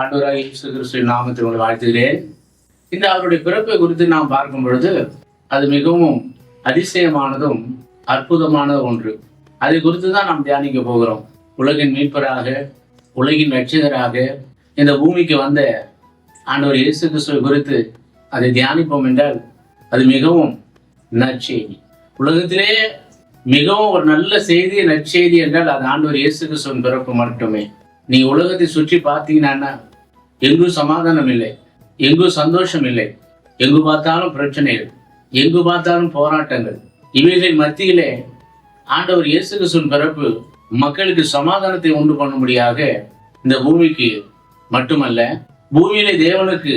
ஆண்டவராகிய இயேசு கிறிஸ்துவின் நாமத்தில் உங்களை வாழ்த்துகிறேன். இந்த அவருடைய பிறப்பை குறித்து நாம் பார்க்கும் பொழுது அது மிகவும் அதிசயமானதும் அற்புதமான ஒன்று. அதை குறித்து தான் நாம் தியானிக்க போகிறோம். உலகின் மீட்பராக, உலகின் ரட்சகராக இந்த பூமிக்கு வந்த ஆண்டவர் இயேசு கிறிஸ்துவை குறித்து அதை தியானிப்போம் என்றால் அது மிகவும் நற்செய்தி. உலகத்திலே மிகவும் ஒரு நல்ல செய்தி, நற்செய்தி என்றால் அது ஆண்டவர் இயேசு கிறிஸ்துவின் பிறப்பு மட்டுமே. நீ உலகத்தை சுற்றி பார்த்தீங்கன்னா எங்கும் சமாதானம் இல்லை, எங்கும் சந்தோஷம் இல்லை, எங்கு பார்த்தாலும் பிரச்சனைகள், எங்கு பார்த்தாலும் போராட்டங்கள். இவைகளின் மத்தியிலே ஆண்டவர் இயேசு கிறிஸ்துவின் பிறப்பு மக்களுக்கு சமாதானத்தை உண்டு பண்ணும்படியாக இந்த பூமிக்கு மட்டுமல்ல, பூமியிலே தேவனுக்கு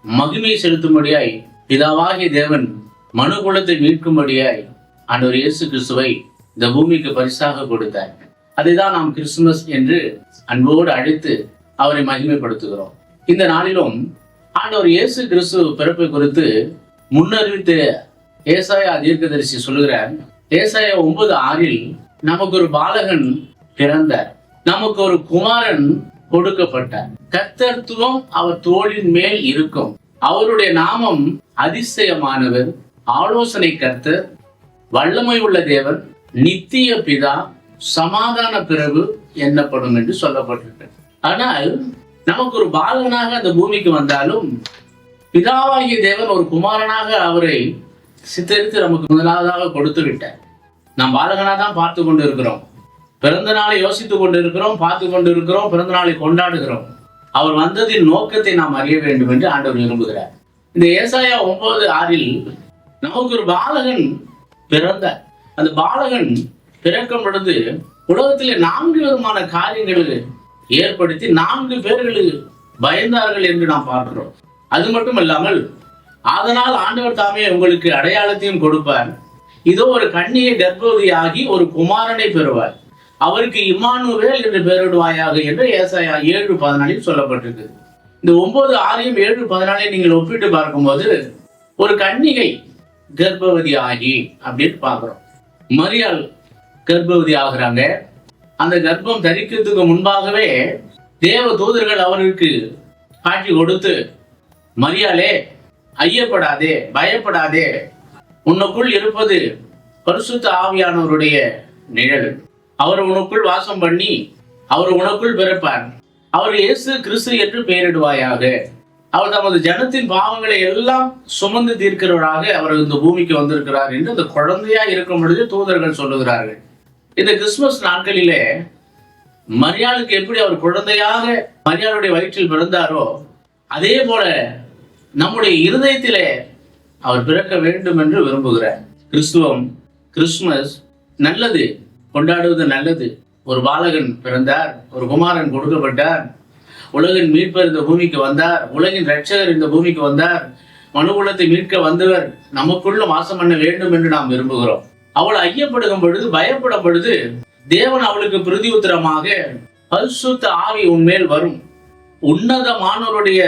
மகிமை செலுத்தும்படியாய் பிதாவாகிய தேவன் மனு குலத்தை மீட்கும்படியாய் ஆண்டவர் இயேசு கிறிஸ்துவை இந்த பூமிக்கு பரிசாக கொடுத்தார். அதைதான் நாம் கிறிஸ்துமஸ் என்று அன்போடு அழைத்து அவரை மகிமைப்படுத்துகிறோம். இந்த நாளிலும் ஆண்டவர் இயேசு கிறிஸ்து பிறப்பை குறித்து முன்னறிவித்த ஏசாயா தீர்க்கதரிசி சொல்லுகிறார். ஏசாயா 9:6 நமக்கு ஒரு பாலகன் பிறந்தார், நமக்கு ஒரு குமாரன் கொடுக்கப்பட்டார், கர்த்தத்துவம் அவர் தோளின் மேல் இருக்கும், அவருடைய நாமம் அதிசயமானவர், ஆலோசனை கர்த்தர், வல்லமை உள்ள தேவன், நித்திய பிதா, சமாதான பிரபு எண்ணப்படும் என்று சொல்லப்பட்டிருக்கு. ஆனால் நமக்கு ஒரு பாலகனாக அந்த பூமிக்கு வந்தாலும் பிதாவாகிய தேவன் ஒரு குமாரனாக அவரை சித்தரித்து நமக்கு முதலாவதாக கொடுத்து விட்டார். நாம் பாலகனாக தான் பார்த்து கொண்டு இருக்கிறோம், பிறந்த நாளை யோசித்துக் கொண்டு இருக்கிறோம், பார்த்து கொண்டு இருக்கிறோம், பிறந்த நாளை கொண்டாடுகிறோம். அவர் வந்ததின் நோக்கத்தை நாம் அறிய வேண்டும் என்று ஆண்டவர் விரும்புகிறார். இந்த ஏசாயா 9:6 நமக்கு ஒரு பாலகன் பிறந்தார். அந்த பாலகன் பிறக்கும் பொழுது உலகத்திலே 4 விதமான காரியங்களை ஏற்படுத்தி 4 பேர்களுக்கு பயந்தார்கள் என்று நாம் பார்க்கிறோம். அது மட்டும் இல்லாமல் அதனால் ஆண்டவர் தாமே உங்களுக்கு அடையாளத்தையும் கொடுப்பார், இதோ ஒரு கன்னிகை கர்ப்பவதியாகி ஒரு குமாரனை பெறுவார், அவருக்கு இம்மானுவேல் என்று பெயரிடுவாயாக என்று ஏசாயா 7:14 சொல்லப்பட்டிருக்கு. இந்த 9:6 7:14 நீங்கள் ஒப்பிட்டு பார்க்கும்போது ஒரு கன்னிகை கர்ப்பவதி ஆகி அப்படின்னு பார்க்கிறோம். மரியாள் கர்ப்பவதி ஆகிறாங்க. அந்த கர்ப்பம் தரிக்கிறதுக்கு முன்பாகவே தேவ தூதர்கள் அவருக்கு காட்சி கொடுத்து, மரியாளே ஐயப்படாதே, பயப்படாதே, உனக்குள் இருப்பது பரிசுத்த ஆவியானவருடைய நிழல், அவர் உனக்குள் வாசம் பண்ணி அவர் உனக்குள் பிறப்பார், அவர் இயேசு கிறிஸ்து என்று பெயரிடுவாயாக, அவர் தமது ஜனத்தின் பாவங்களை எல்லாம் சுமந்து தீர்க்கிறவராக அவர் இந்த பூமிக்கு வந்திருக்கிறார் என்று அந்த குழந்தையா இருக்கும் பொழுது தூதர்கள் சொல்லுகிறார்கள். இந்த கிறிஸ்துமஸ் நாட்களிலே மரியாளுக்கு எப்படி அவர் குழந்தையாக மரியாளுடைய வயிற்றில் பிறந்தாரோ அதே போல நம்முடைய இருதயத்திலே அவர் பிறக்க வேண்டும் என்று விரும்புகிறார். கிறிஸ்துவம், கிறிஸ்துமஸ் நல்லது, கொண்டாடுவது நல்லது. ஒரு பாலகன் பிறந்தார், ஒரு குமாரன் கொடுக்கப்பட்டார், உலகின் மீட்பர் இந்த பூமிக்கு வந்தார், உலகின் ரட்சகர் இந்த பூமிக்கு வந்தார், மனுகுலத்தை மீட்க வந்தவர் நமக்குள்ள வாசம் பண்ண வேண்டும் என்று நாம் விரும்புகிறோம். அவள் ஐயப்படுகும் பொழுது, பயப்படும் பொழுது தேவன் அவளுக்கு பிரதி உத்தரமாக பரிசுத்த ஆவி உன்மேல் வரும், உன்னதமானவருடைய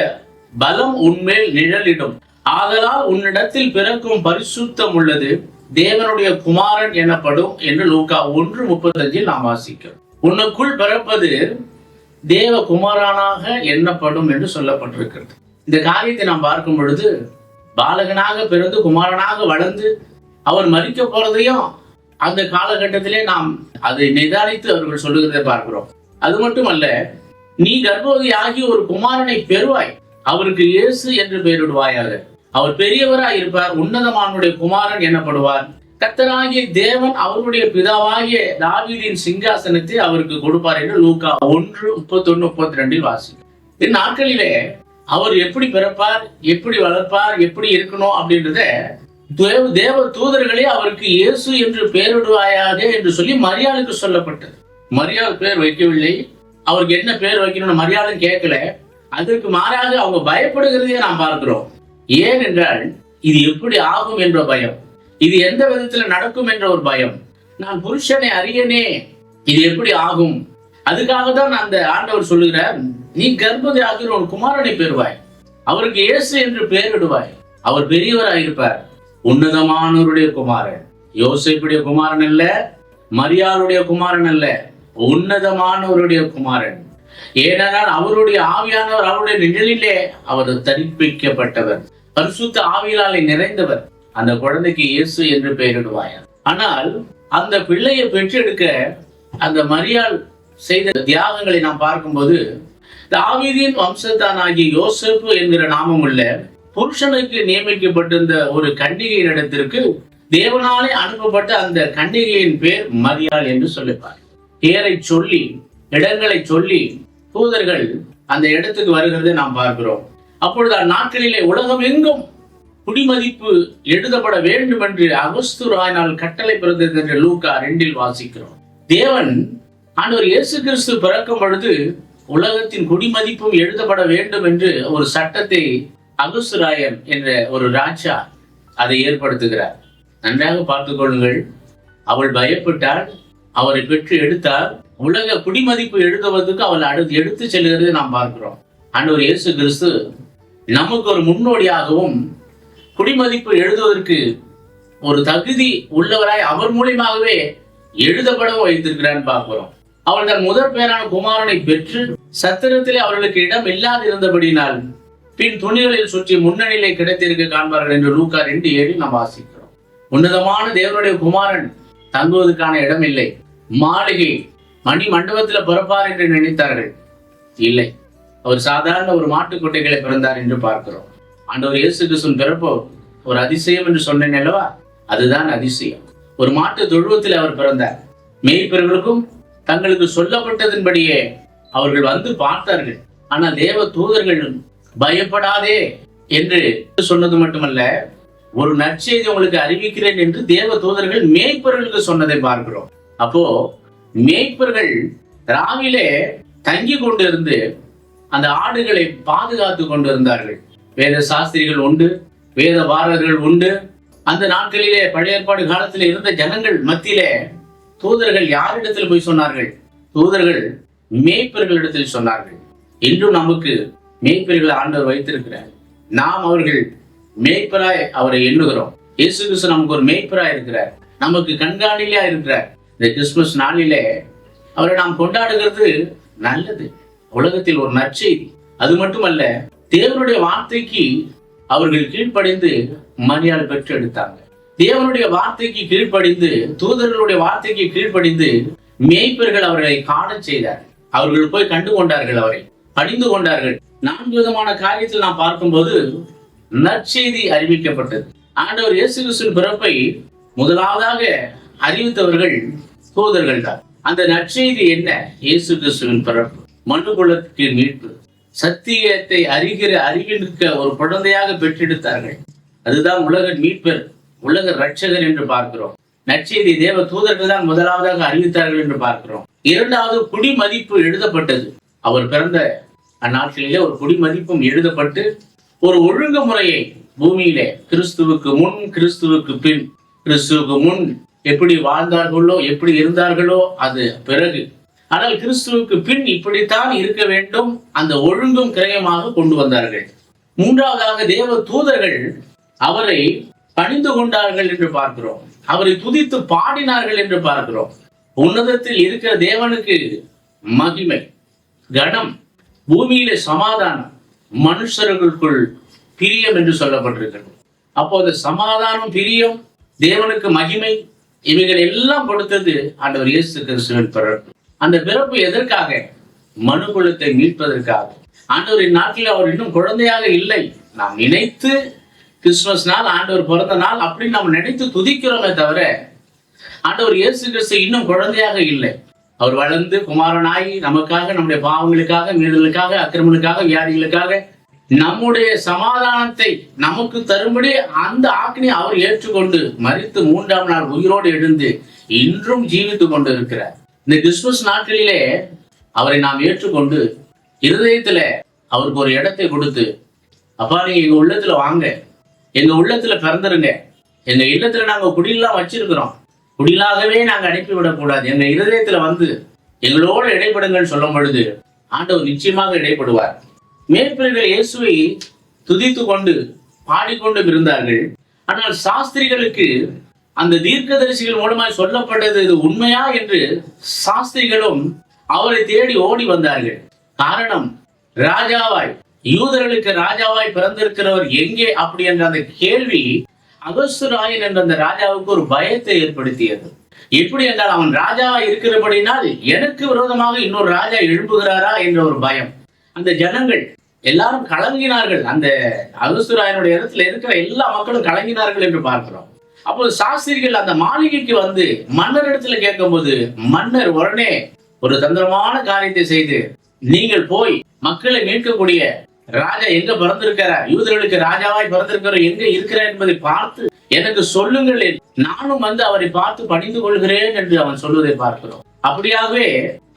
பலம் உன்மேல் நிழலிடும், ஆதலால் உன்னிடத்தில் பிறக்கும் பரிசுத்தம் உள்ளது, தேவனுடைய குமாரன் எனப்படும் என்று லூக்கா 1:35 நாம் வாசிக்கிறோம். உன்னுக்குள் பிறப்பது தேவ குமாரனாக எண்ணப்படும் என்று சொல்லப்பட்டிருக்கிறது. இந்த காரியத்தை நாம் பார்க்கும் பொழுது பாலகனாக பிறந்து குமாரனாக வளர்ந்து அவர் மரிக்க போறதையும் அந்த காலகட்டத்திலே நாம் அதை நிதானித்து அவர்கள் சொல்லுகிறதை பார்க்கிறோம். அது மட்டுமல்ல, நீ கர்ப்பவதி ஆகி ஒரு குமாரனை பெறுவாய், அவருக்கு இயேசு என்று பெயரிடுவாயாக, அவர் பெரியவராய் இருப்பார், உன்னதமானுடைய குமாரன் எனப்படுவார், கர்த்தராகிய தேவன் அவருடைய பிதாவாகிய தாவீதின் சிங்காசனத்தை அவருக்கு கொடுப்பார் என்று லூக்கா 1:31-32 வாசிக்கும். இந்நாட்களிலே அவர் எப்படி பிறப்பார், எப்படி வளர்ப்பார், எப்படி இருக்கணும் அப்படின்றத தேவ தூதர்களே அவருக்கு இயேசு என்று பெயரிடுவாயாக என்று சொல்லி மரியாளுக்கு சொல்லப்பட்டது. மரியாள் பேர் வைக்கவில்லை, அவருக்கு என்ன பேர் வைக்கணும்னு மரியாளும் கேட்கல. அதற்கு மாறாக அவங்க பயப்படுகிறதையே நாம் பார்க்கிறோம். ஏன் என்றால் இது எப்படி ஆகும் என்ற பயம், இது எந்த விதத்துல நடக்கும் என்ற ஒரு பயம். நான் புருஷனை அறியனே, இது எப்படி ஆகும்? அதுக்காக தான் அந்த ஆண்டவர் சொல்லுகிறார், நீ கர்ப்பவதி ஆகிற ஒரு குமாரனை பெறுவாய், அவருக்கு இயேசு என்று பெயரிடுவாய், அவர் பெரியவராயிருப்பார், உன்னதமானவருடைய குமாரன். யோசேப்புடைய குமாரன் அல்ல, மரியாளுடைய குமாரன் அல்ல, உன்னதமானவருடைய குமாரன். ஏனென்றால் அவருடைய ஆவியானவர் அவருடைய நிழலிலே அவர் தரிப்பிக்கப்பட்டவர், பரிசுத்த ஆவியாலே நிறைந்தவர். அந்த குழந்தைக்கு இயேசு என்று பெயரிடுவாயார். ஆனால் அந்த பிள்ளையை பெற்றெடுக்க அந்த மரியாள் செய்த தியாகங்களை நாம் பார்க்கும்போது, தாவீதின் வம்சத்தானாகிய யோசேப்பு என்கிற நாமம் உள்ள புருஷனுக்கு நியமிக்கப்பட்டிருந்த ஒரு கன்னிகையின் இடத்திற்கு தேவனாலே அனுப்பப்பட்ட அந்த கன்னிகையின் பேர் மரியாள் என்று சொல்லிப்பார். பேரை சொல்லி இடங்களை சொல்லி தூதர்கள் அந்த இடத்துக்கு வருகிறதை நாம் பார்க்கிறோம். அப்பொழுது அந்நாட்களிலே உலகம் எங்கும் குடிமதிப்பு எழுதப்பட வேண்டும் என்று அகஸ்துராயினால் கட்டளை பிறந்தது என்று லூக்கா 2 வாசிக்கிறோம். தேவன் ஆண்டவர் இயேசு கிறிஸ்து பிறக்கும் பொழுது உலகத்தின் குடிமதிப்பும் எழுதப்பட வேண்டும் என்று ஒரு சட்டத்தை அகஸ்துராயன் என்ற ஒரு ராஜா அதை ஏற்படுத்துகிறார். நன்றாக பார்த்துக் கொள்ளுங்கள். அவள் பயப்பட்டால், அவரை பெற்று எடுத்தால் உலக குடிமதிப்பு எழுதுவதற்கு அவள் எடுத்து செல்கிறது நாம் பார்க்கிறோம். ஆண்டவர் இயேசு கிறிஸ்து நமக்கு ஒரு முன்னோடியாகவும் குடிமதிப்பு எழுதுவதற்கு ஒரு தகுதி உள்ளவராய் அவர் மூலியமாகவே எழுதப்படவும் வைத்திருக்கிறான்னு பார்க்கிறோம். அவள் தன் முதற் பேரான குமாரனை பெற்று சத்திரத்திலே அவர்களுக்கு இடம் இல்லாது இருந்தபடினால் பின் துணிகளில் சுற்றி முன்னணியிலே கிடைத்திருக்க காண்பார்கள் என்று லூக்கா 2:7 நாம் வாசிக்கிறோம். உன்னதமான தேவனுடைய குமாரன் தங்குவதற்கான இடம் இல்லை. மாளிகை மணி மண்டபத்தில் பிறப்பார் என்று நினைத்தார்கள். இல்லை, அவர் சாதாரண ஒரு மாட்டுக்கொட்டைகளை பிறந்தார் என்று பார்க்கிறோம். ஆண்டவர் இயேசு கிறிஸ்துவின் பிறப்போ ஒரு அதிசயம் என்று சொன்னேன் அல்லவா? அதுதான் அதிசயம். ஒரு மாட்டு தொழுவத்தில் அவர் பிறந்தார். மேய்ப்பர்களுக்கும் தங்களுக்கு சொல்லப்பட்டதன்படியே அவர்கள் வந்து பார்த்தார்கள். ஆனால் தேவ தூதர்கள் பயப்படாதே என்று சொன்னது மட்டுமல்ல, ஒரு நற்செய்தி உங்களுக்கு அறிவிக்கிறேன் என்று தேவ தூதர்கள் மேய்ப்பர்களுக்கு சொன்னதை பார்க்கிறோம். அப்போ மேய்ப்பர்கள் ராவிலே தங்கி கொண்டிருந்து அந்த ஆடுகளை பாதுகாத்து கொண்டிருந்தார்கள். வேத சாஸ்திரிகள் உண்டு, வேத பாரகர்கள் உண்டு. அந்த நாட்களிலே பழைய ஏற்பாடு காலத்தில் இருந்த ஜனங்கள் மத்தியிலே தூதர்கள் யாரிடத்தில் போய் சொன்னார்கள்? தூதர்கள் மேய்ப்பர்களிடத்தில் சொன்னார்கள். இன்றும் நமக்கு மேய்ப்பர்களை ஆண்டவர் வைத்திருக்கிறார். நாம் அவர்கள் மேய்ப்பராய் அவரை எண்ணுகிறோம். இயேசு கிறிஸ்து நமக்கு ஒரு மேய்ப்பராய் இருக்கிறார், நமக்கு கண்காணிலையா இருக்கிறார். இந்த கிறிஸ்துமஸ் நாளிலே அவரை நாம் கொண்டாடுகிறது நல்லது. உலகத்தில் ஒரு நற்செய்தி. அது மட்டுமல்ல, தேவனுடைய வார்த்தைக்கு அவர்கள் கீழ்ப்படிந்து மரியாள் பெற்று எடுத்தாங்க. தேவனுடைய வார்த்தைக்கு கீழ்ப்படிந்து, தூதர்களுடைய வார்த்தைக்கு கீழ்ப்படிந்து மேய்ப்பர்கள் அவர்களை காண செய்தார். அவர்கள் போய் கண்டு கொண்டார்கள், அவரை படிந்து கொண்டார்கள். 4 விதமான காரியத்தில் நாம் பார்க்கும்போது நற்செய்தி அறிவிக்கப்பட்டது. ஆண்டவர் இயேசு கிறிஸ்துவின் பிறப்பை முதலாவதாக அறிவித்தவர்கள் தூதர்கள் தான். அந்த நற்செய்தி என்ன? இயேசு கிறிஸ்துவின் பிறப்பு, மனுக்குலத்திற்கு மீட்பு, சத்தியத்தை அறிகிற அறிவினுக்க ஒரு குழந்தையாக பெற்றெடுத்தார்கள். அதுதான் உலக மீட்பர், உலக ரட்சகர் என்று பார்க்கிறோம். நற்செய்தி தேவ தூதர்கள் தான் முதலாவதாக அறிவித்தார்கள் என்று பார்க்கிறோம். இரண்டாவது, குடிமதிப்பு எழுதப்பட்டது. அவர் பிறந்த அந்நாட்களிலே ஒரு குடிமதிப்பும் எழுதப்பட்டு ஒரு ஒழுங்குமுறையை பூமியிலே கிறிஸ்துவுக்கு முன், கிறிஸ்துவுக்கு பின், கிறிஸ்துவுக்கு முன் எப்படி வாழ்ந்தார்களோ, எப்படி இருந்தார்களோ அது பிறகு, ஆனால் கிறிஸ்துவுக்கு பின் இப்படித்தான் இருக்க வேண்டும், அந்த ஒழுங்கும் கிரயமாக கொண்டு வந்தார்கள். மூன்றாவதாக தேவ தூதர்கள் அவரை பணிந்து கொண்டார்கள் என்று பார்க்கிறோம். அவரை துதித்து பாடினார்கள் என்று பார்க்கிறோம். உன்னதத்தில் இருக்கிற தேவனுக்கு மகிமை, கனம், பூமியிலே சமாதானம், மனுஷர்களுக்குள் பிரியம் என்று சொல்லப்பட்டிருக்கிறது. அப்போது சமாதானம், பிரியம், தேவனுக்கு மகிமை, இவைகள் எல்லாம் கொடுத்தது ஆண்டவர் இயேசு கிறிஸ்துவின் பிறப்பு. அந்த பிறப்பு எதற்காக? மனுக்குலத்தை மீட்பதற்காக. ஆண்டவரின் நாட்டில் அவர் இன்னும் குழந்தையாக இல்லை. நாம் நினைத்து கிறிஸ்துமஸ் நாள், ஆண்டவர் பிறந்த நாள் அப்படின்னு நாம் நினைத்து துதிக்கிறோமே தவிர, ஆண்டவர் இயேசு கிறிஸ்து இன்னும் குழந்தையாக இல்லை. அவர் வளர்ந்து குமாரனாகி நமக்காக, நம்முடைய பாவங்களுக்காக, மீறுதலுக்காக, அக்கிரமங்களுக்காக, வியாதிகளுக்காக, நம்முடைய சமாதானத்தை நமக்கு தரும்படி அந்த ஆக்கினை அவர் ஏற்றுக்கொண்டு மரித்து 3ஆம் நாள் உயிரோடு எழுந்து இன்றும் ஜீவித்துக் கொண்டு இருக்கிறார். இந்த கிறிஸ்துமஸ் நாட்களிலே அவரை நாம் ஏற்றுக்கொண்டு இருதயத்துல அவருக்கு ஒரு இடத்தை கொடுத்து, அப்பா நீங்க எங்க உள்ளத்துல வாங்க, எங்க உள்ளத்துல பிறந்துருங்க, எங்க இல்லத்துல நாங்க குடியெல்லாம் வச்சிருக்கிறோம், குடிலாகவே நாங்க அனுப்பிவிடக்கூடாது, எங்க இருதயத்துல வந்து எங்களோடு இடைப்படுங்கன்னு சொல்லும் பொழுது ஆண்டவர் நிச்சயமாக இடைப்படுவார். மேற்பர்கள் இயேசுவை துதித்து கொண்டு பாடிக்கொண்டும் இருந்தார்கள். ஆனால் சாஸ்திரிகளுக்கு அந்த தீர்க்கதரிசிகள் மூலமாய் சொல்லப்பட்டது இது உண்மையா என்று சாஸ்திரிகளும் அவரை தேடி ஓடி வந்தார்கள். காரணம், ராஜாவாய், யூதர்களுக்கு ராஜாவாய் பிறந்திருக்கிறவர் எங்கே அப்படி என்ற அந்த கேள்வி அகஸ்துராயன் என்ற அந்த ராஜாவுக்கு ஒரு பயத்தை ஏற்படுத்தியது. எப்படி என்றால், அவன் ராஜாவாய் இருக்கிறபடினால் எனக்கு விரோதமாக இன்னொரு ராஜா எழும்புகிறாரா என்ற ஒரு பயம். அந்த ஜனங்கள் எல்லாரும் கலங்கினார்கள். அந்த அகஸ்துராயனுடைய இடத்துல இருக்கிற எல்லா மக்களும் கலங்கினார்கள் என்று பார்க்கிறோம். அப்போது சாஸ்திரிகள் அந்த மாளிகைக்கு வந்து மன்னர் இடத்துல கேட்கும் போது, மன்னர் உடனே ஒரு தந்திரமான காரியத்தை செய்து, நீங்கள் போய் மக்களை மீட்கக்கூடிய ராஜா எங்க பிறந்திருக்கிறார், யூதர்களுக்கு ராஜாவாய் பிறந்திருக்கிறார் எங்க இருக்கிறார் என்பதை பார்த்து எனக்கு சொல்லுங்கள், நானும் வந்து அவரை பார்த்து பணிந்து கொள்கிறேன் என்று அவன் சொல்வதை பார்க்கிறோம். அப்படியாகவே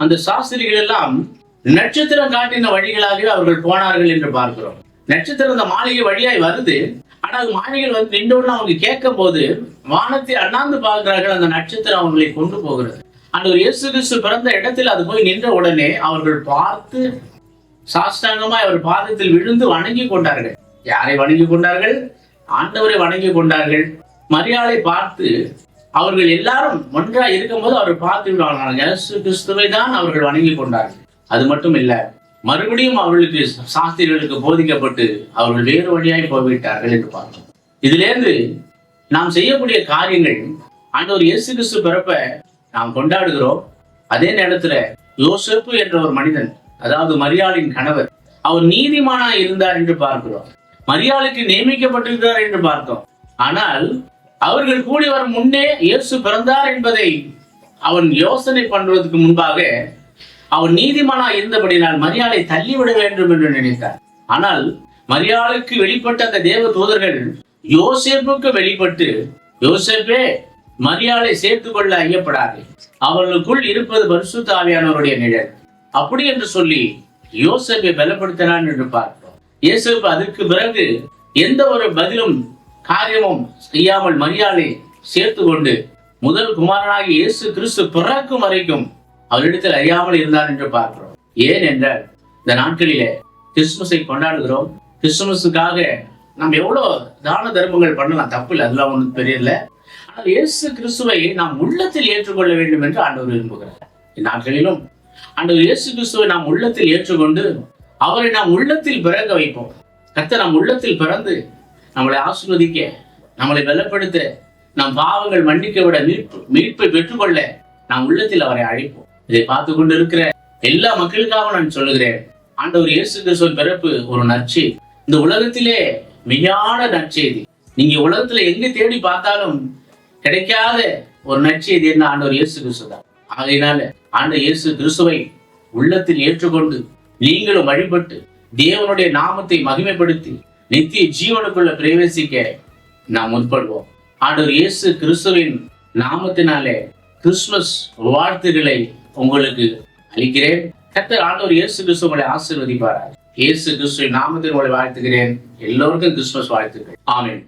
அந்த சாஸ்திரிகள் எல்லாம் நட்சத்திரம் காட்டின வழிகளாகவே அவர்கள் போனார்கள் என்று பார்க்கிறோம். நட்சத்திரம் அந்த மாளிகை வழியாய் வருது. ஆனால் மாளிகைகள் வந்து நின்றவுடன் அவங்க கேட்கும் போது வானத்தை அண்ணாந்து பார்க்கிறார்கள். அந்த நட்சத்திரம் அவங்களை கொண்டு போகிறது. ஆண்டவர் இயேசு கிறிஸ்து பிறந்த இடத்தில் அது போய் நின்ற உடனே அவர்கள் பார்த்து சாஷ்டாங்கமாய் அவர் பாதத்தில் விழுந்து வணங்கி கொண்டார்கள். யாரை வணங்கி கொண்டார்கள்? ஆண்டவரை வணங்கி கொண்டார்கள். மரியாளை பார்த்து அவர்கள் எல்லாரும் ஒன்றாக இருக்கும் போது அவர் பார்த்து விடுவார்கள். இயேசு கிறிஸ்துவை தான் அவர்கள் வணங்கி கொண்டார்கள். அது மட்டும் இல்ல, மறுபடியும் அவர்களுக்கு சாஸ்திரிகளுக்கு போதிக்கப்பட்டு அவர்கள் வேறு வழியாய் போய்விட்டார்கள் என்று பார்த்தோம். இதிலிருந்து நாம் செய்யக்கூடிய காரியங்கள், ஆண்டவர் இயேசு கிறிஸ்து பிறப்ப நாம் கொண்டாடுகிறோம். அதே நேரத்துல யோசேப்பு என்ற ஒரு மனிதன், அதாவது மரியாளின் கணவர், அவர் நீதிமானா இருந்தார் என்று பார்க்கிறோம். மரியாளுக்கு நியமிக்கப்பட்டிருக்கிறார் என்று பார்த்தோம். ஆனால் அவர்கள் கூடி வரும் முன்னே இயேசு பிறந்தார் என்பதை அவன் யோசனை பண்றதுக்கு முன்பாக அவர் நீதிமானா இருந்தபடினால் மரியாளை தள்ளிவிட வேண்டும் என்று நினைத்தார். ஆனால் மரியாளுக்கு வெளிப்பட்ட அந்த தேவ தூதர்கள் யோசேப்புக்கு வெளிப்பட்டு, யோசேப்பே, மரியாளை சேர்த்துக் கொள்ள ஐயப்படாது, அவர்களுக்குள் இருப்பது பரிசுத்த ஆவியானவருடைய நிழல் அப்படி என்று சொல்லி யோசேப்பை பலப்படுத்தினான் என்று பார்க்கிறோம். யோசேப்பு அதற்கு பிறகு எந்த ஒரு பதிலும் காரியமும் செய்யாமல் மரியாளை சேர்த்து கொண்டு முதல் குமாரனாகி இயேசு கிறிஸ்து பிறக்கும் வரைக்கும் அவரிடத்தில் அறியாமல் இருந்தார் என்று பார்க்கிறோம். ஏன் என்றால், இந்த நாட்களிலே கிறிஸ்துமஸை கொண்டாடுகிறோம். கிறிஸ்துமஸுக்காக நாம் எவ்வளவு தான தர்மங்கள் பண்ணலாம், தப்பு இல்லை, அதெல்லாம் ஒன்றும் தெரியல. ஆனால் இயேசு கிறிஸ்துவை நாம் உள்ளத்தில் ஏற்றுக்கொள்ள வேண்டும் என்று ஆண்டவர் விரும்புகிறார். இந்நாட்களிலும் ஆண்டவர் இயேசு கிறிஸ்துவை நாம் உள்ளத்தில் ஏற்றுக்கொண்டு அவரை நாம் உள்ளத்தில் பிறக்க வைப்போம். கர்த்தர் நம் உள்ளத்தில் பிறந்து நம்மளை ஆசீர்வதிக்க, நம்மளை பலப்படுத்த, நம் பாவங்கள் மன்னிக்க விட மீட்பை பெற்றுக்கொள்ள நாம் உள்ளத்தில் அவரை அழைப்போம். இதை பார்த்து கொண்டு இருக்கிற எல்லா மக்களுக்காக நான் சொல்லுகிறேன், ஆண்டவர் இயேசு கிறிஸ்துவின் பிறப்பு ஒரு நற்செய்தி, இந்த உலகத்திலே மிகையான நற்செய்தி. நீங்க உலகத்துல எங்க தேடி பார்த்தாலும் கிடைக்காத ஒரு நற்செய்தி என்ன? ஆண்டவர் இயேசு கிறிஸ்து தான். ஆகையினால ஆண்டவர் இயேசு கிறிஸ்துவை உள்ளத்தில் ஏற்றுக்கொண்டு நீங்களும் வழிபட்டு தேவனுடைய நாமத்தை மகிமைப்படுத்தி நித்திய ஜீவனுக்குள்ள பிரவேசிக்க நாம் முற்படுவோம். ஆண்டவர் இயேசு கிறிஸ்துவின் நாமத்தினாலே கிறிஸ்துமஸ் வாழ்த்துக்களை உங்களுக்கு அளிக்கிறேன். கர்த்தர் ஆண்டவர் இயேசு கிறிஸ்து உங்களை ஆசீர்வதிப்பார். இயேசு கிறிஸ்துவின் நாமத்தில் உங்களை வாழ்த்துகிறேன். எல்லோருக்கும் கிறிஸ்துமஸ் வாழ்த்துக்கள். ஆமென்.